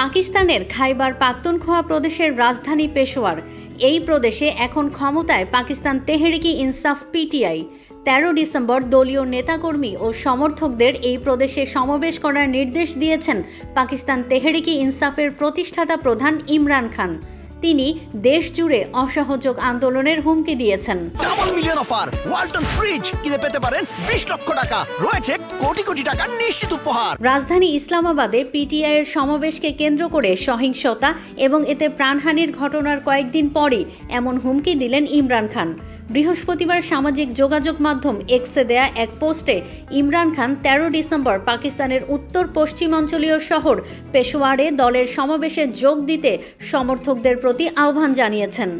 পাকিস্তানের খাইবার পাখতুনখোয়া প্রদেশের রাজধানী পেশোয়ার। এই প্রদেশে এখন ক্ষমতায় পাকিস্তান তেহরিকি ইনসাফ পিটিআই। 13 ডিসেম্বর দলীয় নেতাকর্মী ও সমর্থকদের এই প্রদেশে সমাবেশ করার নির্দেশ দিয়েছেন পাকিস্তান তেহরিকি ইনসাফের প্রতিষ্ঠাতা প্রধান ইমরান খান। তিনি দেশ জুড়ে অসহযোগ আন্দোলনের হুমকি দিয়েছেন। Double million offer Walton fridge কিনে পেতে পারেন 20 লক্ষ টাকা, রয়েছে কোটি কোটি টাকা নিশ্চিত উপহার। রাজধানী ইসলামাবাদে পিটিআই এর সমাবেশকে কেন্দ্র করে সহিংসতা এবং এতে প্রাণহানির ঘটনার কয়েকদিন পরই এমন হুমকি দিলেন ইমরান খান। বৃহস্পতিবার সামাজিক যোগাযোগ মাধ্যম এক্সে দেয়া এক পোস্টে ইমরান খান 13 ডিসেম্বর পাকিস্তানের উত্তর পশ্চিমাঞ্চলীয় শহর পেশোয়ারে দলের সমাবেশে যোগ দিতে সমর্থকদের প্রতি আহ্বান জানিয়েছেন।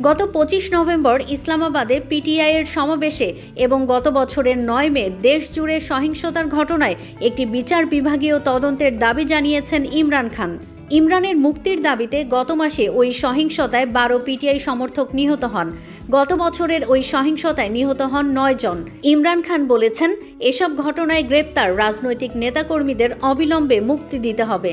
গত 25 নভেম্বর ইসলামাবাদে পিটিআই এর সমাবেশে এবং গত বছরের 9 মে দেশ জুড়ে সহিংসতার ঘটনায় একটি বিচার বিভাগীয় তদন্তের দাবি জানিয়েছেন ইমরান খান। ইমরানের মুক্তির দাবিতে গত মাসে ওই সহিংসতায় 12 পিটিআই সমর্থক নিহত হন। গত বছরের ওই সহিংসতায় নিহত হন 9 জন। ইমরান খান বলেছেন, এসব ঘটনায় গ্রেপ্তার রাজনৈতিক নেতাকর্মীদের অবিলম্বে মুক্তি দিতে হবে।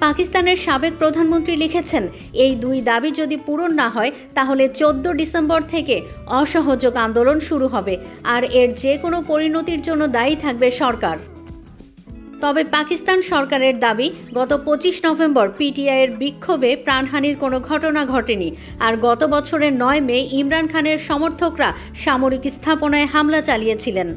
পাকিস্তানের সাবেক প্রধানমন্ত্রী লিখেছেন, এই দুই দাবি যদি পূরণ না হয় তাহলে 14 ডিসেম্বর থেকে অসহযোগ আন্দোলন শুরু হবে, আর এর যে কোনো পরিণতির জন্য দায়ী থাকবে সরকার। তবে পাকিস্তান সরকারের দাবি, গত 25 নভেম্বর পিটিআই এর বিক্ষোভে প্রাণহানির কোনো ঘটনা ঘটেনি, আর গত বছরের 9 মে ইমরান খানের সমর্থকরা সামরিক স্থাপনায় হামলা চালিয়েছিলেন।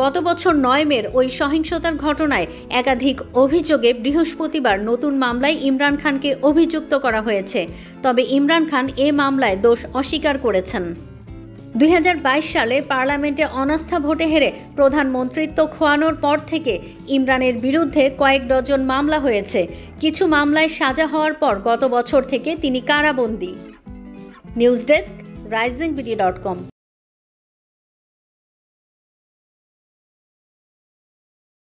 গত বছর 9 মের ওই সহিংসতার ঘটনায় একাধিক অভিযোগে বৃহস্পতিবার নতুন মামলায় ইমরান খানকে অভিযুক্ত করা হয়েছে। তবে ইমরান খান এ মামলায় দোষ অস্বীকার করেছেন। 2022 সালে পার্লামেন্টে অনাস্থা ভোটে হেরে প্রধানমন্ত্রিত্ব খোয়ানোর পর থেকে ইমরানের বিরুদ্ধে কয়েক ডজন মামলা হয়েছে। কিছু মামলায় সাজা হওয়ার পর গত বছর থেকে তিনি কারাবন্দী। News desk, risingvideo.com।